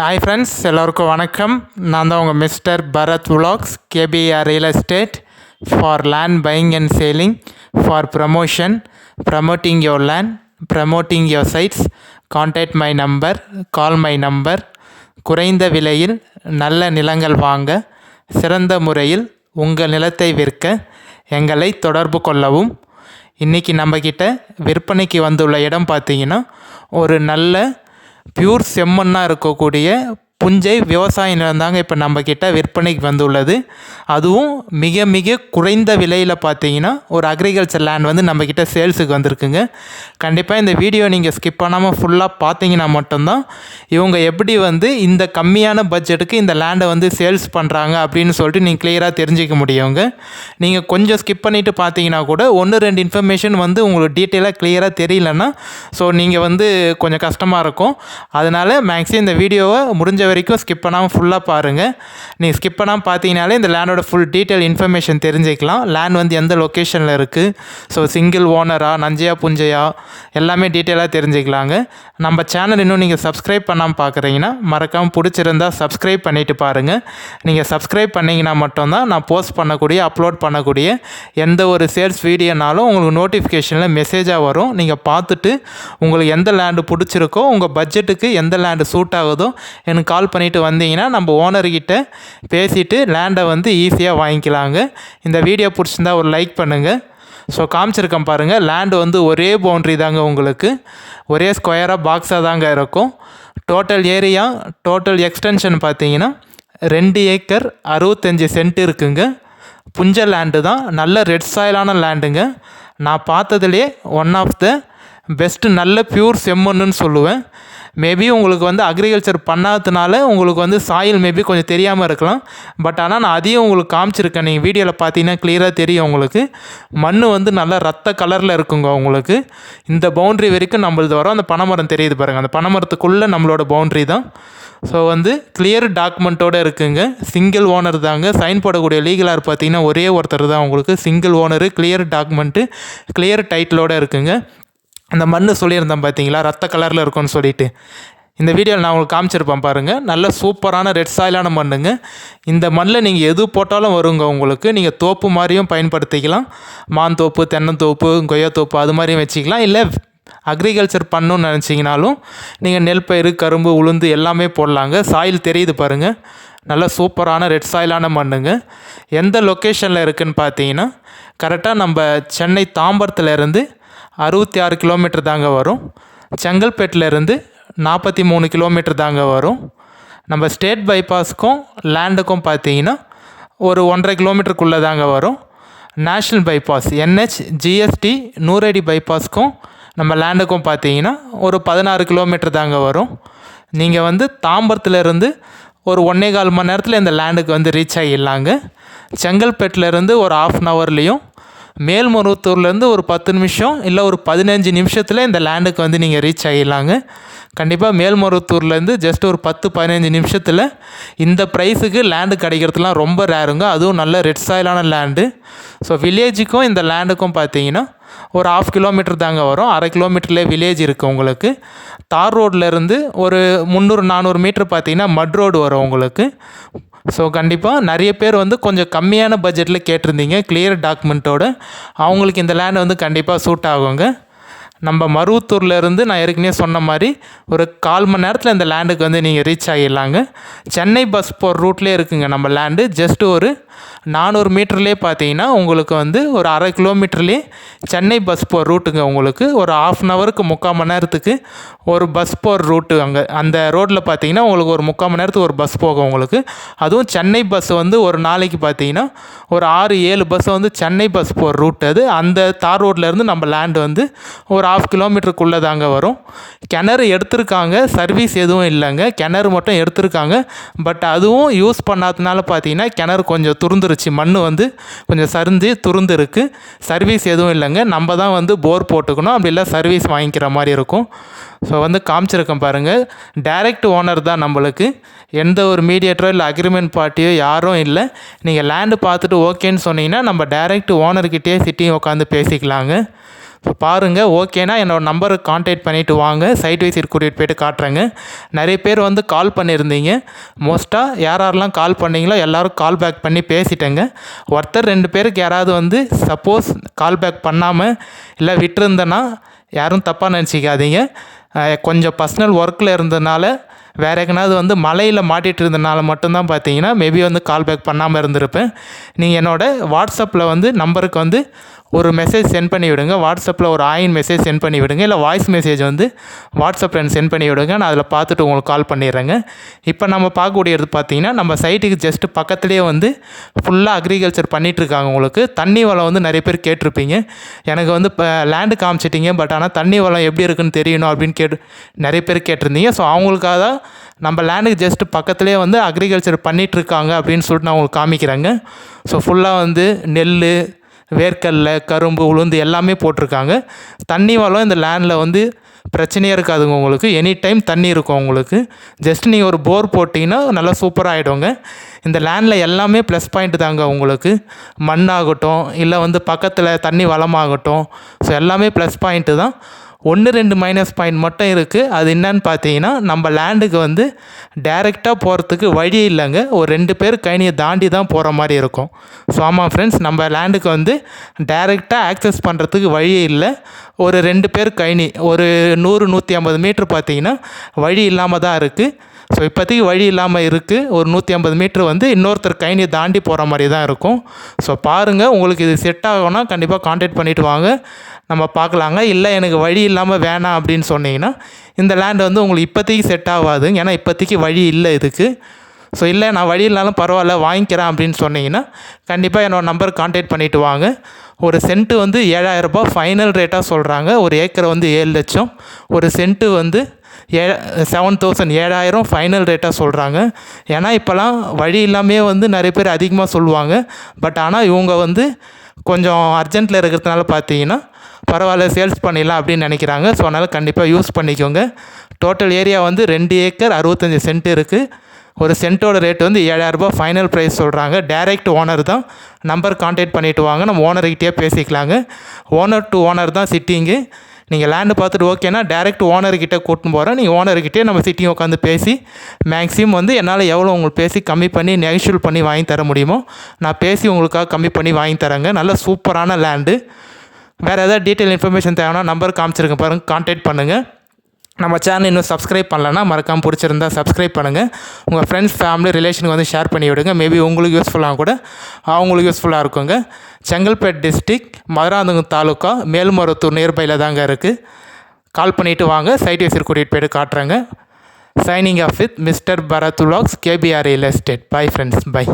Hi friends, எல்லோருக்கும் வணக்கம். நான் தான் உங்கள் mister Bharath vlogs, KPR real estate for land buying and selling, for promotion, promoting your land, promoting your sites. Contact my number, call my number. குறைந்த விலையில் நல்ல நிலங்கள் வாங்க, சிறந்த முறையில் உங்கள் நிலத்தை விற்க எங்களை தொடர்பு கொள்ளவும். இன்றைக்கி நம்மக்கிட்ட விற்பனைக்கு வந்துள்ள இடம் பார்த்திங்கன்னா ஒரு நல்ல பியூர் செம்மண்ணாக இருக்கக்கூடிய புஞ்சை விவசாய நிலம் தாங்க இப்போ நம்மக்கிட்ட விற்பனைக்கு வந்துள்ளது. அதுவும் மிக மிக குறைந்த விலையில் பார்த்தீங்கன்னா ஒரு அக்ரிகல்ச்சர் லேண்ட் வந்து நம்மக்கிட்ட சேல்ஸுக்கு வந்திருக்குங்க. கண்டிப்பாக இந்த வீடியோ நீங்கள் ஸ்கிப் பண்ணாமல் ஃபுல்லாக பார்த்தீங்கன்னா மட்டும்தான் இவங்க எப்படி வந்து இந்த கம்மியான பட்ஜெட்டுக்கு இந்த லேண்டை வந்து சேல்ஸ் பண்ணுறாங்க அப்படின்னு சொல்லிட்டு நீங்கள் கிளியராக தெரிஞ்சிக்க முடியுங்க. நீங்கள் கொஞ்சம் ஸ்கிப் பண்ணிவிட்டு பார்த்தீங்கன்னா கூட ஒன்று ரெண்டு இன்ஃபர்மேஷன் வந்து உங்களுக்கு டீட்டெயிலாக கிளியராக தெரியலன்னா நீங்கள் வந்து கொஞ்சம் கஷ்டமாக இருக்கும். அதனால் மேக்ஸிமம் இந்த வீடியோவை முடிஞ்ச வரைக்கும் ஸ்கிப் பண்ணாமல் ஃபுல்லாக பாருங்கள். நீங்கள் ஸ்கிப் பண்ணாமல் பார்த்தீங்கனாலே இந்த லேண்டோட ஃபுல் டீட்டெயில் இன்ஃபர்மேஷன் தெரிஞ்சிக்கலாம். லேண்ட் வந்து எந்த லொக்கேஷனில் இருக்குது, ஸோ சிங்கிள் ஓனரா நஞ்சையா புஞ்சையா எல்லாமே டீட்டெயிலாக தெரிஞ்சுக்கலாங்க. நம்ம சேனல் இன்னும் நீங்கள் சப்ஸ்கிரைப் பண்ணாமல் பார்க்குறீங்கன்னா மறக்காமல் பிடிச்சிருந்தால் சப்ஸ்கிரைப் பண்ணிவிட்டு பாருங்கள். நீங்கள் சப்ஸ்கிரைப் பண்ணிங்கன்னா மட்டும்தான் நான் போஸ்ட் பண்ணக்கூடிய அப்லோட் பண்ணக்கூடிய எந்த ஒரு சேல்ஸ் வீடியோனாலும் உங்களுக்கு நோட்டிஃபிகேஷனில் மெசேஜாக வரும். நீங்கள் பார்த்துட்டு உங்களுக்கு எந்த லேண்டு பிடிச்சிருக்கோ, உங்கள் பட்ஜெட்டுக்கு எந்த லேண்டு சூட் ஆகுதோ எனக்கு கால் பண்ணிவிட்டு வந்தீங்கன்னா நம்ம ஓனர்கிட்ட பேசிவிட்டு லேண்டை வந்து ஈஸியாக வாங்கிக்கலாங்க. இந்த வீடியோ பிடிச்சிருந்தா ஒரு லைக் பண்ணுங்கள். ஸோ காமிச்சிருக்கேன் பாருங்கள், லேண்டு வந்து ஒரே பவுண்ட்ரி தாங்க, உங்களுக்கு ஒரே ஸ்கொயராக பாக்ஸாக தாங்க இருக்கும். டோட்டல் ஏரியா, டோட்டல் எக்ஸ்டென்ஷன் பார்த்தீங்கன்னா 2 ஏக்கர் 65 சென்ட் இருக்குங்க. புஞ்ச லேண்டு தான், நல்ல ரெட் சாயிலான லேண்டுங்க. நான் பார்த்ததுலேயே ஒன் ஆஃப் த பெஸ்ட்டு, நல்ல பியூர் செம்மண்ணுன்னு சொல்லுவேன். மேபி உங்களுக்கு வந்து அக்ரிகல்ச்சர் பண்ணாததுனால உங்களுக்கு வந்து சாயில் மேபி கொஞ்சம் தெரியாமல் இருக்கலாம். பட் ஆனால் நான் அதையும் உங்களுக்கு காமிச்சிருக்கேன். நீங்கள் வீடியோவில் பார்த்தீங்கன்னா கிளியராக தெரியும் உங்களுக்கு. மண் வந்து நல்லா ரத்த கலரில் இருக்குங்க. உங்களுக்கு இந்த பவுண்ட்ரி வரைக்கும் நம்மளது வரும். அந்த பனைமரம் தெரியுது பாருங்கள், அந்த பனைமரத்துக்குள்ளே நம்மளோட பவுண்ட்ரி தான். ஸோ வந்து கிளியர் டாக்குமெண்ட்டோடு இருக்குங்க. சிங்கிள் ஓனர் தாங்க. சைன் போடக்கூடிய லீகலார் பார்த்தீங்கன்னா ஒரே ஒருத்தர் தான் உங்களுக்கு. Single owner, clear document, clear டைட்டிலோடு இருக்குங்க. அந்த மண் சொல்லியிருந்தேன் பார்த்தீங்களா, ரத்த கலரில் இருக்கும்னு சொல்லிட்டு. இந்த வீடியோவில் நான் உங்களுக்கு காமிச்சிருப்பேன் பாருங்கள். நல்ல சூப்பரான ரெட் சாயிலான மண்ணுங்க. இந்த மண்ணில் நீங்கள் எது போட்டாலும் வருங்க உங்களுக்கு. நீங்கள் தோப்பு மாதிரியும் பயன்படுத்திக்கலாம். மாந்தோப்பு, தென்னந்தோப்பு, கொய்யாத்தோப்பு அது மாதிரியும் வச்சுக்கலாம். இல்லை அக்ரிகல்ச்சர் பண்ணணுன்னு நினச்சிங்கனாலும் நீங்கள் நெல் பயிர், கரும்பு, உளுந்து எல்லாமே போடலாங்க. சாயில் தெரியுது பாருங்கள், நல்ல சூப்பரான ரெட் சாயிலான மண்ணுங்க. எந்த லொக்கேஷனில் இருக்குதுன்னு பார்த்தீங்கன்னா கரெக்டாக நம்ம சென்னை தாம்பரத்துலேருந்து 66 கிலோமீட்டர் தாங்க வரும். செங்கல்பேட்டிலேருந்து 43 கிலோமீட்டர் தாங்க வரும். நம்ம ஸ்டேட் பைபாஸுக்கும் லேண்டுக்கும் பார்த்தீங்கன்னா ஒரு 1.5 கிலோமீட்டருக்குள்ளே தாங்க வரும். நேஷ்னல் பைபாஸ் NH GST 100 அடி பைபாஸுக்கும் நம்ம லேண்டுக்கும் பார்த்தீங்கன்னா ஒரு 16 கிலோமீட்டர் தாங்க வரும். நீங்கள் வந்து தாம்பரத்துலேருந்து ஒரு 1.25 மணி நேரத்தில் இந்த லேண்டுக்கு வந்து ரீச் ஆகிடலாங்க. செங்கல்பேட்டிலேருந்து ஒரு 1/2 அன் ஹவர்லேயும், மேல்மருவத்தூர்லேருந்து ஒரு 10 நிமிஷம் இல்லை ஒரு 15 நிமிஷத்தில் இந்த லேண்டுக்கு வந்து நீங்கள் ரீச் ஆகிடலாங்க. கண்டிப்பாக மேல்மருவத்தூர்லேருந்து ஜஸ்ட் ஒரு 10-15 நிமிஷத்தில் இந்த ப்ரைஸுக்கு லேண்டு கிடைக்கிறதுலாம் ரொம்ப ரேருங்க. அதுவும் நல்ல ரெட் சாயிலான லேண்டு. ஸோ வில்லேஜுக்கும் இந்த லேண்டுக்கும் பார்த்தீங்கன்னா ஒரு 1/2 கிலோமீட்டர் தாங்க வரும். 1/2 கிலோமீட்டர்லேயே வில்லேஜ் இருக்குது உங்களுக்கு. தார் ரோட்லேருந்து ஒரு 300-400 மீட்டர் பார்த்தீங்கன்னா மட் ரோடு வரும் உங்களுக்கு. ஸோ கண்டிப்பாக நிறைய பேர் வந்து கொஞ்சம் கம்மியான பட்ஜெட்டில் கேட்டிருந்தீங்க கிளியர் டாக்குமெண்ட்டோடு. அவங்களுக்கு இந்த லேண்டு வந்து கண்டிப்பாக சூட் ஆகுங்க. நம்ம மருவத்தூர்லேருந்து நான் ஏற்கனவே சொன்ன மாதிரி ஒரு 1/4 மணி நேரத்தில் இந்த லேண்டுக்கு வந்து நீங்கள் ரீச் ஆகிடலாங்க. சென்னை பஸ் போகிற ரூட்லேயே இருக்குங்க நம்ம லேண்டு. ஜஸ்ட்டு ஒரு 400 மீட்டர்லேயே பார்த்தீங்கன்னா உங்களுக்கு வந்து ஒரு 1/2 கிலோமீட்டர்லேயே சென்னை பஸ் போகிற ரூட்டுங்க. உங்களுக்கு ஒரு 1/2 அன் ஹவருக்கு 3/4 மணி நேரத்துக்கு ஒரு பஸ் போகிற ரூட்டு. அங்கே அந்த ரோட்டில் பார்த்தீங்கன்னா உங்களுக்கு ஒரு 3/4 மணி நேரத்துக்கு ஒரு பஸ் போகும் உங்களுக்கு. அதுவும் சென்னை பஸ் வந்து ஒரு நாளைக்கு பார்த்தீங்கன்னா ஒரு 6-7 பஸ் வந்து சென்னை பஸ் போகிற ரூட் அது. அந்த தார் ரோட்லேருந்து நம்ம லேண்டு வந்து ஒரு 1/2 கிலோமீட்டருக்குள்ளே தாங்க வரும். கிணறு எடுத்திருக்காங்க, சர்வீஸ் எதுவும் இல்லைங்க. கிணறு மட்டும் எடுத்திருக்காங்க. பட் அதுவும் யூஸ் பண்ணாததுனால பார்த்தீங்கன்னா கிணறு கொஞ்சம் துருந்துருச்சு. மண் வந்து கொஞ்சம் சரிஞ்சு துருந்து இருக்குது. சர்வீஸ் எதுவும் இல்லைங்க. நம்ம தான் வந்து போர் போட்டுக்கணும், அப்படி இல்லை சர்வீஸ் வாங்கிக்கிற மாதிரி இருக்கும். ஸோ வந்து காமிச்சிருக்கேன் பாருங்கள், டைரக்ட் ஓனர் தான் நம்மளுக்கு. எந்த ஒரு மீடியேட்டரோ இல்லை அக்ரிமெண்ட் பார்ட்டியோ யாரும் இல்லை. நீங்கள் லேண்டு பார்த்துட்டு ஓகேன்னு சொன்னீங்கன்னா நம்ம டைரக்ட் ஓனர்கிட்டே சிட்டியும் உட்காந்து பேசிக்கலாங்க. ஸோ பாருங்கள், ஓகேனா என்னோடய நம்பருக்கு கான்டாக்ட் பண்ணிவிட்டு வாங்க. சைட் விசிட் கூட்டிகிட்டு போய்ட்டு காட்டுறேங்க. நிறைய பேர் வந்து கால் பண்ணியிருந்தீங்க. மோஸ்ட்டாக யாரெல்லாம் கால் பண்ணீங்களோ எல்லோரும் கால் பேக் பண்ணி பேசிட்டேங்க. ஒருத்தர் 2 பேருக்கு யாராவது வந்து சப்போஸ் கால் பேக் பண்ணாமல் இல்லை விட்டுருந்தேன்னா யாரும் தப்பாக நினச்சிக்காதீங்க. கொஞ்சம் பர்சனல் ஒர்க்கில் இருந்ததுனால வேறு எங்கேனாவது வந்து மலையில் மாட்டிகிட்டு இருந்தனால மட்டும்தான் பார்த்தீங்கன்னா மேபி வந்து கால் பேக் பண்ணாமல் இருந்திருப்பேன். நீங்கள் என்னோடய வாட்ஸ்அப்பில் வந்து நம்பருக்கு வந்து ஒரு மெசேஜ் சென்ட் பண்ணி விடுங்க. வாட்ஸ்அப்பில் ஒரு மெசேஜ் சென்ட் பண்ணி விடுங்க. இல்லை வாய்ஸ் மெசேஜ் வந்து வாட்ஸ்அப்பில் சென்ட் பண்ணி விடுங்க. நான் அதில் பார்த்துட்டு உங்களுக்கு கால் பண்ணிடுறேங்க. இப்போ நம்ம பார்க்கக்கூடியது பார்த்தீங்கன்னா நம்ம சைட்டுக்கு ஜஸ்ட்டு பக்கத்துலேயே வந்து ஃபுல்லாக அக்ரிகல்ச்சர் பண்ணிகிட்ருக்காங்க. உங்களுக்கு தண்ணி வளம் வந்து நிறைய பேர் கேட்டிருப்பீங்க. எனக்கு வந்து இப்போ லேண்டு காமிச்சிட்டிங்க, பட் ஆனால் தண்ணி வளம் எப்படி இருக்குன்னு தெரியணும் அப்படின்னு நிறைய பேர் கேட்டிருந்தீங்க. ஸோ அவங்களுக்காக தான் நம்ம லேண்டுக்கு ஜஸ்ட்டு பக்கத்துலேயே வந்து அக்ரிகல்ச்சர் பண்ணிகிட்ருக்காங்க அப்படின்னு சொல்லிட்டு நான் உங்களுக்கு காமிக்கிறேங்க. ஸோ ஃபுல்லாக வந்து நெல், வேர்க்கடல, கரும்பு, உளுந்து எல்லாமே போட்டிருக்காங்க. தண்ணி வளம் இந்த லேண்டில் வந்து பிரச்சனையே இருக்காதுங்க. உங்களுக்கு எனி டைம் தண்ணி இருக்கும். உங்களுக்கு ஜஸ்ட் நீங்கள் ஒரு போர் போட்டிங்கன்னா நல்லா சூப்பராக ஆகிடுங்க. இந்த லேண்டில் எல்லாமே ப்ளஸ் பாயிண்ட் தாங்க. உங்களுக்கு மண்ணாகட்டும் இல்லை வந்து பக்கத்தில் தண்ணி வளமாகட்டும், ஸோ எல்லாமே ப்ளஸ் பாயிண்ட்டு தான். 1-2 மைனஸ் பாயிண்ட் மட்டும் இருக்குது. அது என்னன்னு பார்த்தீங்கன்னா நம்ம லேண்டுக்கு வந்து டைரெக்டாக போகிறதுக்கு வழி இல்லைங்க. ஒரு 2 பேர் கைனியை தாண்டி தான் போகிற மாதிரி இருக்கும். ஸோ ஆமாம் ஃப்ரெண்ட்ஸ், நம்ம லேண்டுக்கு வந்து டைரெக்டாக ஆக்சஸ் பண்ணுறதுக்கு வழியே இல்லை. ஒரு 2 பேர் கைனி ஒரு 100-150 மீட்ரு பார்த்தீங்கன்னா வழி இல்லாமல் தான் இருக்குது. ஸோ இப்போதைக்கு வழி இல்லாமல் இருக்குது. ஒரு 150 மீட்ரு வந்து இன்னொருத்தர் கைனியை தாண்டி போகிற மாதிரி தான் இருக்கும். ஸோ பாருங்கள், உங்களுக்கு இது செட் ஆகும்னா கண்டிப்பாக கான்டாக்ட் பண்ணிவிட்டு வாங்க, நம்ம பார்க்கலாங்க. இல்லை எனக்கு வழி இல்லாமல் வேணாம் அப்படின்னு சொன்னீங்கன்னா இந்த லேண்டு வந்து உங்களுக்கு இப்போதைக்கு செட் ஆகாது. ஏன்னா இப்போதைக்கு வழி இல்லை இதுக்கு. ஸோ இல்லை நான் வழி இல்லைனாலும் பரவாயில்ல வாங்கிக்கிறேன் அப்படின்னு சொன்னீங்கன்னா கண்டிப்பாக என்னோடய நம்பருக்கு கான்டாக்ட் பண்ணிவிட்டு வாங்க. ஒரு சென்ட்டு வந்து 7,000 ரூபாய் ஃபைனல் ரேட்டாக சொல்கிறாங்க. ஒரு ஏக்கர் வந்து 7 லட்சம். ஒரு சென்ட்டு வந்து 7,000 7,000 ஃபைனல் ரேட்டாக சொல்கிறாங்க. ஏன்னா இப்போலாம் வழி இல்லாமே வந்து நிறைய பேர் அதிகமாக சொல்லுவாங்க. பட் ஆனால் இவங்க வந்து கொஞ்சம் அர்ஜென்ட்டில் இருக்கிறதுனால பார்த்தீங்கன்னா பரவாயில்ல சேல்ஸ் பண்ணிடலாம் அப்படின்னு நினைக்கிறாங்க. ஸோ அதனால் கண்டிப்பாக யூஸ் பண்ணிக்கோங்க. டோட்டல் ஏரியா வந்து 2 ஏக்கர் 65 சென்ட் இருக்குது. ஒரு சென்ட்டோட ரேட் வந்து 7,000 ரூபாய் ஃபைனல் ப்ரைஸ் சொல்கிறாங்க. டைரக்ட் ஓனர் தான். நம்பர் கான்டாக்ட் பண்ணிவிட்டு வாங்க, நம்ம ஓனர்கிட்டே பேசிக்கலாங்க. ஓனர் டு ஓனர் தான் சிட்டிங்கு. நீங்கள் லேண்டு பார்த்துட்டு ஓகேனா டேரெக்ட் ஓனர்கிட்ட கூட்டின்னு போகிறேன். நீங்கள் ஓனர்கிட்டே நம்ம சிட்டிங் உட்காந்து பேசி மேக்ஸிமம் வந்து என்னால் எவ்வளோ உங்களுக்கு பேசி கம்மி பண்ணி நெகோஷியேட் பண்ணி வாங்கி தர முடியுமோ நான் பேசி உங்களுக்காக கம்மி பண்ணி வாங்கி தரேங்க. நல்ல சூப்பரான லேண்டு. வேறு ஏதாவது டீட்டெயில் இன்ஃபர்மேஷன் தேவைன்னா நம்பர் காமிச்சிருக்கேன் பாருங்கள், கான்டாக்ட் பண்ணுங்கள். நம்ம சேனல் இன்னும் சப்ஸ்கிரைப் பண்ணலன்னா மறக்காமல் பிடிச்சிருந்தா சப்ஸ்கிரைப் பண்ணுங்கள். உங்கள் ஃப்ரெண்ட்ஸ், ஃபேமிலி, ரிலேஷனுக்கு வந்து ஷேர் பண்ணி விடுங்க. மேபி உங்களுக்கு யூஸ்ஃபுல்லாக கூட அவங்களுக்கு யூஸ்ஃபுல்லாக இருக்குங்க. செங்கல்பேட் டிஸ்ட்ரிக்ட், மதுராந்தகம் தாலுக்கா, மேல்மருவத்தூர் நியர்பையில் தாங்க இருக்குது. கால் பண்ணிவிட்டு வாங்க, சைட் விசிட் கூட்டிகிட்டு போய்ட்டு காட்டுறேங்க. Signing off with mister Bharath vlogs, KPR real estate. Bye friends, by.